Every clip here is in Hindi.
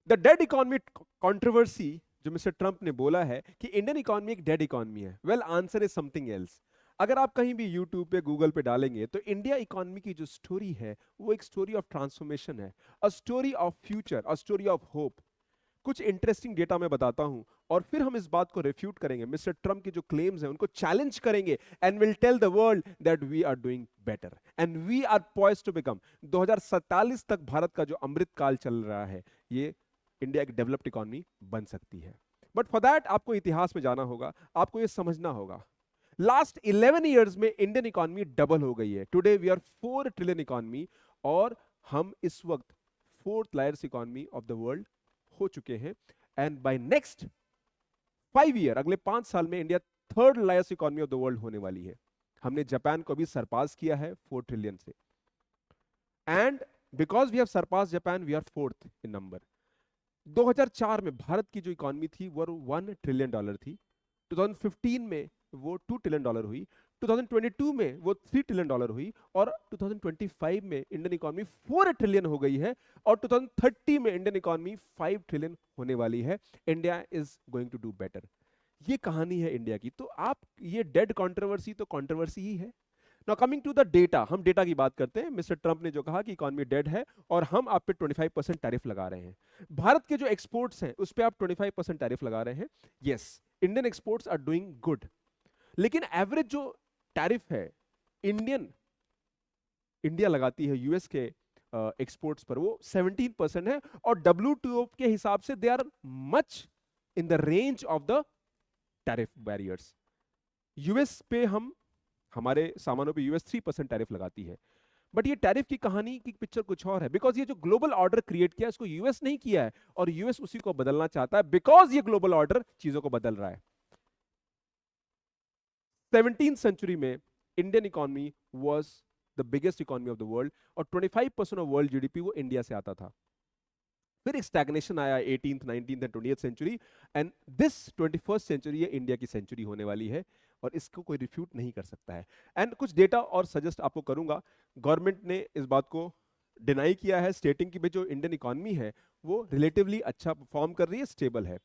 द डेड इकोनॉमी कंट्रोवर्सी, जो मिस्टर ट्रंप ने बोला है कि इंडियन इकोनॉमी एक डेड इकोनॉमी है, well answer is something else. अगर आप कहीं भी यूट्यूब पे गूगल पे डालेंगे तो इंडिया इकोनॉमी की जो स्टोरी है वो एक स्टोरी ऑफ ट्रांसफॉर्मेशन है, a story of future, a story of hope. कुछ इंटरेस्टिंग डेटा मैं बताता हूं और फिर हम इस बात को रिफ्यूट करेंगे, मिस्टर ट्रम्प के जो क्लेम्स हैं उनको चैलेंज करेंगे, and will tell the world that we are doing better and we are poised to become. 2047 तक भारत का जो अमृत काल चल रहा है, ये इंडिया एक डेवलप्ड इकोनॉमी बन सकती है। बट फॉर दैट आपको इतिहास में जाना होगा, आपको ये समझना होगा, लास्ट 11 ईयर्स में इंडियन इकोनॉमी डबल हो गई है। Today we are 4 trillion economy, और हम इस वक्त fourth largest economy of the world हो चुके हैं। एंड बाय नेक्स्ट 5 ईयर, अगले 5 साल में India third largest economy of the world होने वाली है। हमने जापान को भी सरपास किया है 4 ट्रिलियन से, and because we have surpass Japan we are fourth in number. 2004 में भारत की जो इकोनॉमी थी वो $1 ट्रिलियन थी। 2015 में वो $2 ट्रिलियन हुई। 2022 में वो $3 ट्रिलियन हुई, और 2025 में इंडियन इकोनॉमी 4 ट्रिलियन हो गई है, और 2030 में इंडियन इकोनॉमी 5 ट्रिलियन होने वाली है। India is going to do better. ये कहानी है इंडिया की। तो आप ये डेड कंट्रोवर्सी तो कंट्रोवर्सी ही है। Now coming to the data, हम डेटा की बात करते हैं। मिस्टर ट्रंप ने जो कहा कि इकोनॉमी डेड है और हम आप पे 25% टैरिफ लगा रहे हैं। भारत के जो एक्सपोर्ट्स हैं उस पे आप 25% टैरिफ लगा रहे हैं। Yes, Indian exports are doing good, लेकिन एवरेज जो टैरिफ है इंडियन इंडिया लगाती है यूएस के एक्सपोर्ट्स पर, वो 17% है, और WTO के हिसाब से they are much in the range of the tariff barriers. US पे हम हमारे सामानों पे यूएस 3% टैरिफ लगाती है। बट ये टैरिफ की कहानी की पिक्चर कुछ और है, बिकॉज ये जो ग्लोबल ऑर्डर क्रिएट किया इसको यूएस नहीं किया है, और यूएस उसी को बदलना चाहता है, बिकॉज ये ग्लोबल ऑर्डर चीजों को बदल रहा है। 17th सेंचुरी में Indian economy was the biggest economy of the world, और 25% ऑफ वर्ल्ड जीडीपी वो इंडिया से आता था। फिर एक स्टैग्नेशन आया 18th 19th and 20th century, and this 21st century ये इंडिया की सेंचुरी होने वाली है, और इसको कोई रिफ्यूट नहीं कर सकता है। एंड कुछ डेटा और सजेस्ट आपको करूंगा। गवर्नमेंट ने इस बात को डिनाई किया है, स्टेटिंग की भी जो इंडियन इकोनॉमी है वो रिलेटिवली अच्छा परफॉर्म कर रही है, स्टेबल है।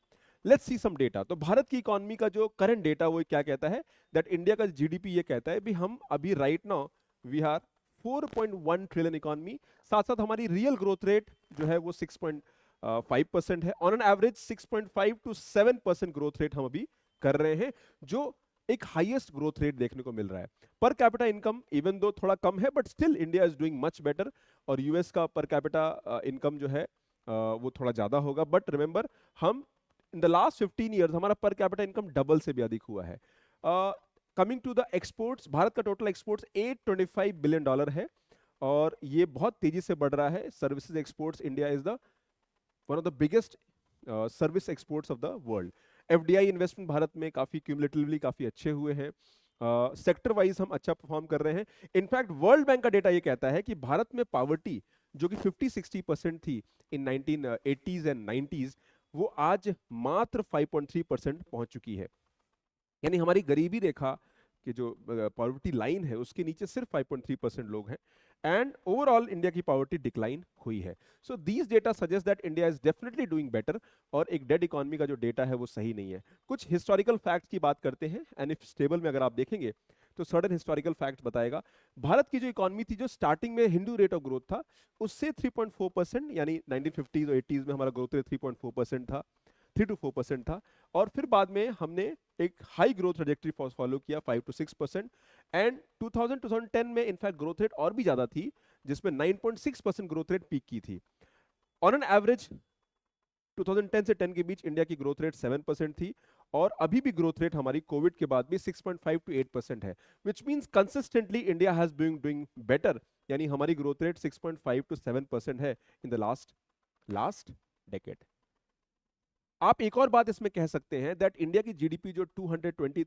Let's see some data. तो भारत की इकोनॉमी का जो करंट डेटा वो क्या कहता है, दैट इंडिया का जीडीपी ये कहता है भी हम अभी right now we are 4.1 trillion economy. साथ साथ हमारी रियल ग्रोथ रेट जो है वो 6.5% है। On an average 6.5 to 7% growth rate हम अभी कर रहे हैं, जो एक हाईएस्ट ग्रोथ रेट देखने को मिल रहा है। Per capita income even though थोड़ा कम है, but still India is doing much better, और यूएस का पर कैपिटा इनकम जो है वो थोड़ा ज्यादा होगा। बट रिमेंबर, हम इन द लास्ट 15 ईयर्स हमारा पर कैपिटा इनकम डबल से भी अधिक हुआ है। Coming to the exports, Bharat का टोटल एक्सपोर्ट्स $825 बिलियन है, और ये बहुत तेजी से बढ़ रहा है। Services exports, India is the one of the biggest service exports of the world. FDI investment Bharat में काफी क्यूमुलेटिवली काफी अच्छे हुए हैं। सेक्टर वाइज हम अच्छा परफॉर्म कर रहे हैं। इनफैक्ट वर्ल्ड बैंक का डेटा ये कहता है कि भारत में पावर्टी जो कि 50-60% थी इन 1980s एंड 90s, वो आज मात्र 5.3% पहुंच चुकी है। यानी हमारी गरीबी रेखा कि जो पॉवर्टी लाइन है उसके नीचे सिर्फ 5.3% लोग हैं, एंड ओवरऑल इंडिया की पॉवर्टी डिक्लाइन हुई है। So these data suggest that India is definitely doing better, और एक डेड इकोनॉमी का जो डेटा है वो सही नहीं है। कुछ हिस्टोरिकल फैक्ट्स की बात करते हैं, एंड इफ स्टेबल में अगर आप देखेंगे तो सर्टेन हिस्टोरिकल फैक्ट्स बताएगा। भारत की जो इकोनॉमी थी, जो स्टार्टिंग में हिंदू रेट ऑफ ग्रोथ था, उससे 3.4%, यानी 1950s और 80s में हमारा ग्रोथ रेट 3.4% था, 3 to 4% था। और फिर बाद में हमने एक हाई ग्रोथ ट्रेजेक्टरी फॉलो किया 5 to 6%, एंड 2010 में इनफैक्ट ग्रोथ रेट और भी ज्यादा थी, जिसमें 9.6% ग्रोथ रेट पीक की थी। ऑन एन एवरेज 2010 से 10 के बीच इंडिया की ग्रोथ रेट 7% थी, और अभी भी ग्रोथ रेट हमारी कोविड के बाद भी 6.5 to 8% है, which means consistently India has been doing better. यानी हमारी ग्रोथ रेट 6.5 to 7% है इन द लास्ट डेकेड। आप एक और बात इसमें कह सकते हैं दैट इंडिया की जीडीपी जो $220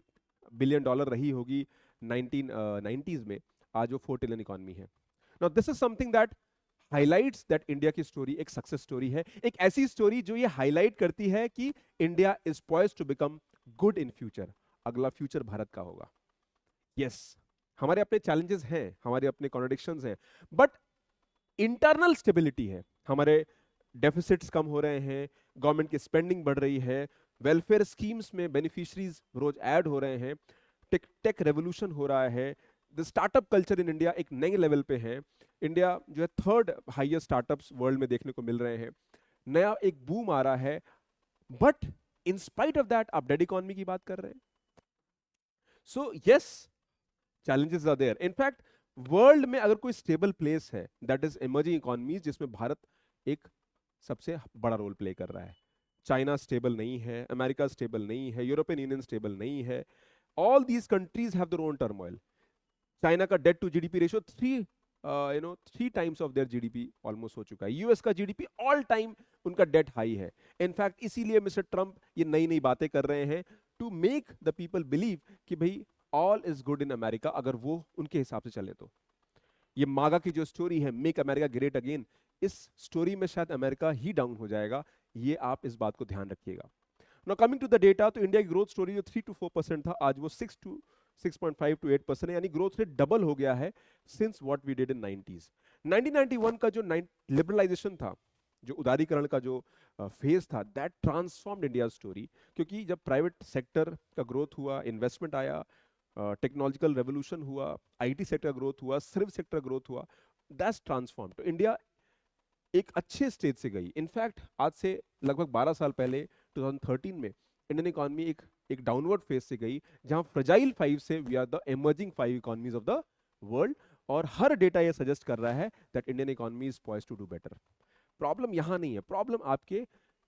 बिलियन रही होगी 1990s में, आज वो 4 ट्रिलियन इकोनॉमी है। Now this is something that highlights that India की स्टोरी एक सक्सेस स्टोरी है, एक ऐसी स्टोरी जो ये हाईलाइट करती है कि India is poised to become good in future. अगला फ्यूचर भारत का होगा। यस, हमारे अपने चैलेंजेस हैं, हमारे अपने कॉन्ट्रडिक्शंस हैं, बट इंटरनल स्टेबिलिटी है। हमारे डेफिसिट्स कम हो रहे हैं, गवर्नमेंट की स्पेंडिंग बढ़ रही है, वेलफेयर स्कीम्स में बेनिफिशरीज रोज ऐड हो रहे हैं, टेक टेक रेवोल्यूशन हो रहा है, the startup culture in India एक नए लेवल पे है। इंडिया जो है थर्ड हाईएस्ट स्टार्टअप्स वर्ल्ड में देखने को मिल रहे हैं, नया एक बूम आ रहा है। But in spite of that आप डेड इकोनॉमी की बात कर रहे हैं। So yes, challenges are there. In fact world में अगर कोई स्टेबल प्लेस है दैट इज इमर्जिंग इकोनॉमीज, जिसमें भारत एक सबसे बड़ा रोल प्ले कर रहा है। चाइना स्टेबल नहीं है, अमेरिका स्टेबल नहीं है, यूरोपियन यूनियन स्टेबल नहीं है। All these countries have their own turmoil. China का debt to GDP ratio 3 times of their GDP almost हो चुका है। यूएस का जीडीपी ऑल टाइम उनका डेट हाई है। इनफैक्ट इसीलिए मिस्टर ट्रंप ये नई नई बातें कर रहे हैं to make the people believe कि भाई all is good in America, अगर वो उनके हिसाब से चले तो। ये मागा की जो स्टोरी है, मेक अमेरिका ग्रेट अगेन, इस स्टोरी में शायद अमेरिका ही डाउन हो जाएगा। ये आप इस बात को ध्यान रखिएगा। Now coming to the data, तो इंडिया की ग्रोथ स्टोरी जो 3 to 4% था, आज वो 6.5 to 8% है, यानी ग्रोथ रेट डबल हो गया है since what we did in 90s। 1991 का जो लिबरलाइजेशन था, जो उदारीकरण का जो फेज था, दैट ट्रांसफॉर्म्ड इंडिया स्टोरी। क्योंकि जब प्राइवेट सेक्टर का ग्रोथ हुआ, इन्वेस्टमेंट आया, टेक्नोलॉजिकल रेवोल्यूशन हुआ, आईटी सेक्टर ग्रोथ हुआ, सर्विस सेक्टर ग्रोथ हुआ, दैट्स ट्रांसफॉर्म। तो इंडिया एक अच्छे स्टेज से गई। इनफैक्ट आज से लगभग 12 साल पहले 2013 में इंडियन इकोनॉमी एक डाउनवर्ड फेज से गई, जहां फ्रजाइल 5 से we are the emerging 5 economies of the world. और हर डेटा ये सजेस्ट कर रहा है that Indian economy is poised to do better. Problem यहां नहीं है, प्रॉब्लम आपके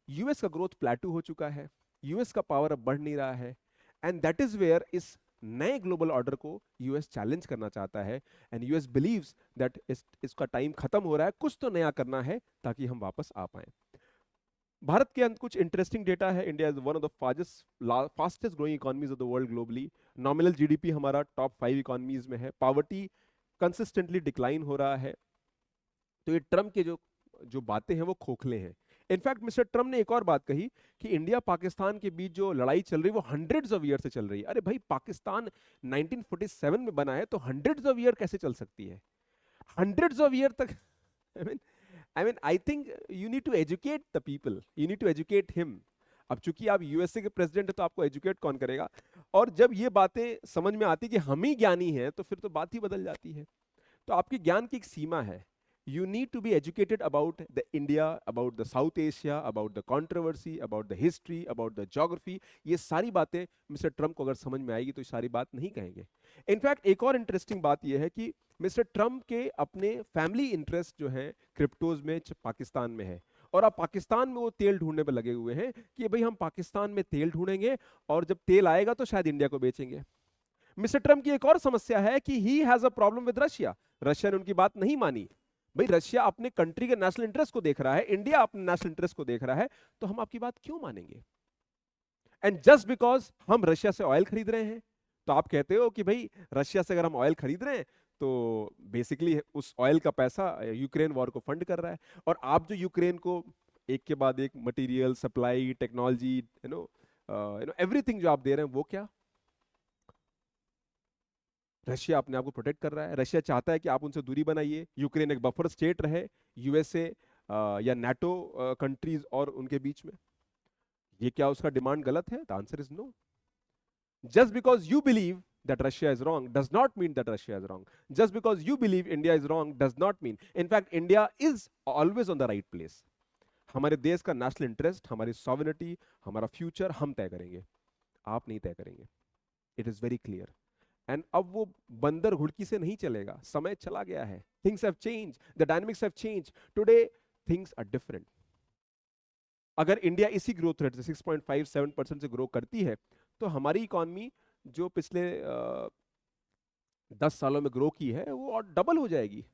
यूएस का ग्रोथ प्लेटू हो चुका है, यूएस का पावर अब बढ़ नहीं रहा है, एंड दैट इज वेयर इस नए ग्लोबल ऑर्डर को यूएस चैलेंज करना चाहता है। एंड यूएस बिलीव्स दैट इसका टाइम खत्म हो रहा है, कुछ तो नया करना है ताकि हम वापस आ पाए। भारत के अंदर कुछ इंटरेस्टिंग डेटा है। India is one of the fastest growing economies of the world globally. Nominal GDP हमारा टॉप 5 इकोनॉमीज में है। पॉवर्टी कंसिस्टेंटली डिक्लाइन हो रहा है। तो ये ट्रम्प के जो जो बातें हैं वो खोखले हैं। इनफैक्ट मिस्टर ट्रम्प ने एक और बात कही कि इंडिया पाकिस्तान के बीच जो लड़ाई चल रही है वो हंड्रेड्स ऑफ ईयर से चल रही है। अरे भाई, पाकिस्तान 1947 में बना है, तो हंड्रेड्स ऑफ ईयर कैसे चल सकती है? हंड्रेड्स ऑफ ईयर तक I think you need to educate the people, you need to educate him. अब चूंकि आप यूएसए के प्रेसिडेंट है तो आपको एजुकेट कौन करेगा? और जब ये बातें समझ में आती कि हम ही ज्ञानी हैं तो फिर तो बात ही बदल जाती है। तो आपके ज्ञान की एक सीमा है। You need to be educated about the India, about the South Asia, about the controversy, about the history, about the geography. ये सारी बातें मिस्टर ट्रम्प को अगर समझ में आएगी तो ये सारी बात नहीं कहेंगे। इनफैक्ट एक और इंटरेस्टिंग बात यह है कि मिस्टर ट्रम्प के अपने फैमिली इंटरेस्ट जो है क्रिप्टोज में पाकिस्तान में है, और अब पाकिस्तान में वो तेल ढूंढने पर लगे हुए हैं कि भाई हम पाकिस्तान में तेल ढूंढेंगे और जब तेल आएगा तो शायद इंडिया को बेचेंगे। मिस्टर ट्रम्प की एक और समस्या है कि he has a problem with Russia. Russia ने उनकी बात नहीं मानी। भाई, रशिया अपने कंट्री के नेशनल इंटरेस्ट को देख रहा है, इंडिया अपने नेशनल इंटरेस्ट को देख रहा है, तो हम आपकी बात क्यों मानेंगे? एंड जस्ट बिकॉज हम रशिया से ऑयल खरीद रहे हैं, तो आप कहते हो कि भाई रशिया से अगर हम ऑयल खरीद रहे हैं तो बेसिकली उस ऑयल का पैसा यूक्रेन वॉर को फंड कर रहा है। और आप जो यूक्रेन को एक के बाद एक मटेरियल सप्लाई, टेक्नोलॉजी, एवरीथिंग जो आप दे रहे हैं, वो क्या रशिया अपने आप को प्रोटेक्ट कर रहा है? रशिया चाहता है कि आप उनसे दूरी बनाइए, यूक्रेन एक बफर स्टेट रहे यूएसए या नाटो कंट्रीज और उनके बीच में। ये क्या उसका डिमांड गलत है? The answer is no. Just because you believe that Russia is wrong does not mean that Russia is wrong. Just because you believe India is wrong does not mean. In fact, India is always on the right place. हमारे देश का नेशनल इंटरेस्ट, हमारी सॉवरेनिटी, हमारा फ्यूचर हम तय करेंगे, आप नहीं तय करेंगे। It is very clear. And अब वो बंदर घुड़की से नहीं चलेगा, समय चला गया है। Things have change, the dynamics have change, today things are different. अगर इंडिया इसी ग्रोथ रेट से 6.57% से ग्रो करती है तो हमारी इकोनॉमी जो पिछले 10 सालों में ग्रो की है वो और डबल हो जाएगी।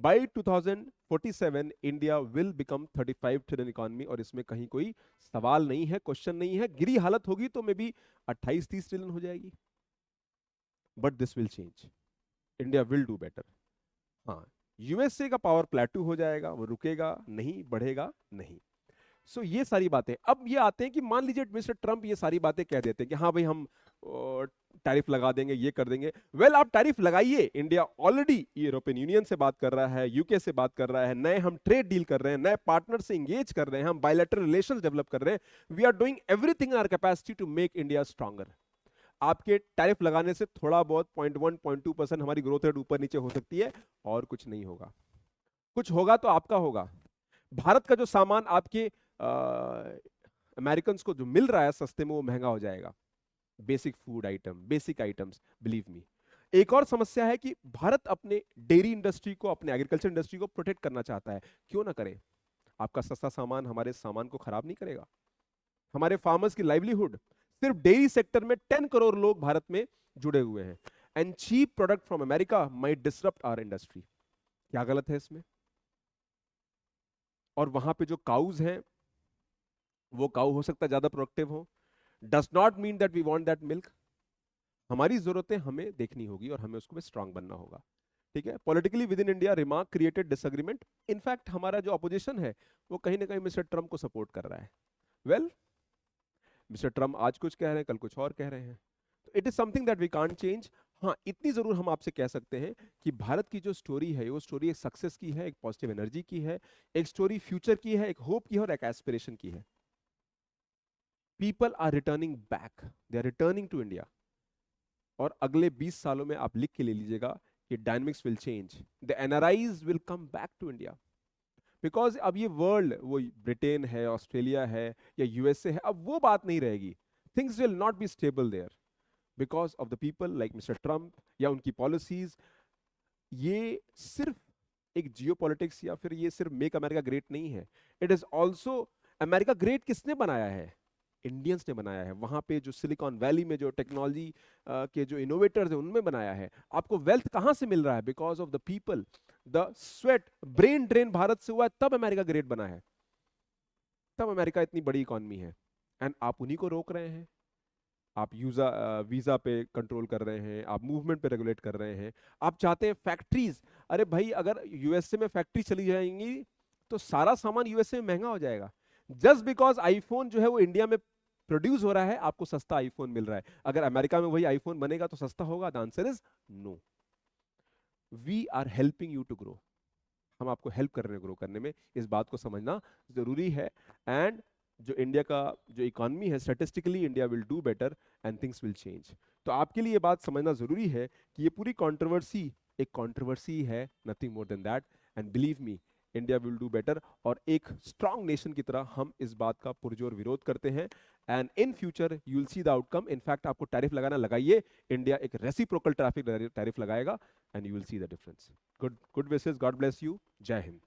By 2047 India will become 35 trillion economy, और इसमें कहीं कोई सवाल नहीं है, क्वेश्चन नहीं है। गिरी हालत होगी तो मे बी 28-30 ट्रिलियन हो जाएगी, but this will change, India will do better. हाँ, यूएसए का पावर प्लेटू हो जाएगा, वो रुकेगा नहीं, बढ़ेगा नहीं। सो ये सारी बातें। अब ये आते हैं कि मान लीजिए मिस्टर ट्रंप ये सारी बातें कह देते हैं कि हाँ भाई हम टैरिफ लगा देंगे, ये कर देंगे। वेल आप टैरिफ लगाइए, इंडिया ऑलरेडी यूरोपियन यूनियन से बात कर रहा है, यूके से बात कर रहा है, नए हम ट्रेड डील कर रहे हैं, नए पार्टनर से इंगेज कर रहे हैं, हम बायलैटरल रिलेशंस डेवलप कर रहे हैं। We are doing everything in our capacity to make India stronger. आपके टैरिफ लगाने से थोड़ा बहुत 0.1 0.2% हमारी ग्रोथ रेट ऊपर नीचे हो सकती है, और कुछ नहीं होगा। कुछ होगा तो आपका होगा। भारत का जो सामान आपके अमेरिकन को जो मिल रहा है सस्ते में, वो महंगा हो जाएगा। Basic food item, basic items, believe me. एक और समस्या है कि भारत अपने डेयरी इंडस्ट्री को, अपने एग्रीकल्चर इंडस्ट्री को प्रोटेक्ट करना चाहता है। क्यों ना करे? आपका सस्ता सामान हमारे सामान को खराब नहीं करेगा। हमारे फार्मर्स की लाइवलीहुड, सिर्फ डेयरी सेक्टर में 10 करोड़ लोग भारत में जुड़े हुए हैं। And cheap product from America might disrupt our industry. क्या गलत है इसमें? और वहां पे जो काउज हैं, वो काउ हो सकता है ज्यादा प्रोडक्टिव हो। Does not mean that we want that milk. हमारी जरूरतें हमें देखनी होगी और हमें उसको स्ट्रांग बनना होगा। ठीक है? Politically with in India remark created disagreement. In fact हमारा जो अपोजिशन है वो कहीं ना कहीं मिस्टर ट्रंप को सपोर्ट कर रहा है। वेल, मिस्टर ट्रंप आज कुछ कह रहे हैं, कल कुछ और कह रहे हैं। तो it is something that we can't change. हाँ, इतनी जरूर हम आपसे कह सकते हैं कि भारत की जो स्टोरी है, वो स्टोरी एक सक्सेस की है, एक पॉजिटिव एनर्जी की है, एक स्टोरी फ्यूचर की है, एक होप की है और एक एस्पिरेशन की है। People are returning back, they are returning to India. और अगले 20 सालों में आप लिख के ले लीजिएगा कि dynamics will change, the NRIs will come back to India. Because अब ये वर्ल्ड, वो ब्रिटेन है, ऑस्ट्रेलिया है या यूएसए है, अब वो बात नहीं रहेगी। Things will not be stable there because of the people like Mister Trump या उनकी पॉलिसीज। ये सिर्फ एक जियोपॉलिटिक्स या फिर ये सिर्फ मेक अमेरिका ग्रेट नहीं है। It is also, America great किसने बनाया है? इंडियंस ने बनाया है। वहां पे जो सिलिकॉन वैली में जो टेक्नोलॉजी के जो इनोवेटर्स हैं, उनमें बनाया है। आपको वेल्थ कहां से मिल रहा है? Because of the people, the sweat, brain drain Bharat से हुआ है, तब अमेरिका ग्रेट बना है, तब अमेरिका इतनी बड़ी इकॉनमी है। एंड आप उन्हीं को रोक रहे हैं। आप वीजा पे कंट्रोल कर रहे हैं, आप मूवमेंट पे रेगुलेट कर रहे हैं। आप चाहते हैं फैक्ट्रीज, अरे भाई अगर यूएसए में फैक्ट्री चली जाएंगी तो सारा सामान यूएसए में महंगा हो जाएगा। जस्ट बिकॉज आईफोन जो है वो इंडिया में प्रोड्यूस हो रहा है, आपको सस्ता आईफोन मिल रहा है। अगर अमेरिका में वही आईफोन बनेगा तो सस्ता होगा? The answer is no. We are helping you to grow. हम आपको हेल्प कर रहे हैं ग्रो करने में, इस बात को समझना जरूरी है। एंड जो इंडिया का जो इकोनॉमी है, statistically India will do better and things will change. तो आपके लिए ये बात समझना जरूरी है कि ये पूरी कंट्रोवर्सी एक कंट्रोवर्सी है, nothing more than that. And believe me, India will do better. और एक स्ट्रांग नेशन की तरह हम इस बात का पुरजोर विरोध करते हैं। And in future you will see the outcome. In fact आपको टैरिफ लगाना लगाइए, इंडिया एक रेसिप्रोकल टैरिफ लगाएगा and you will see the difference. Good wishes, God bless you, जय हिंद।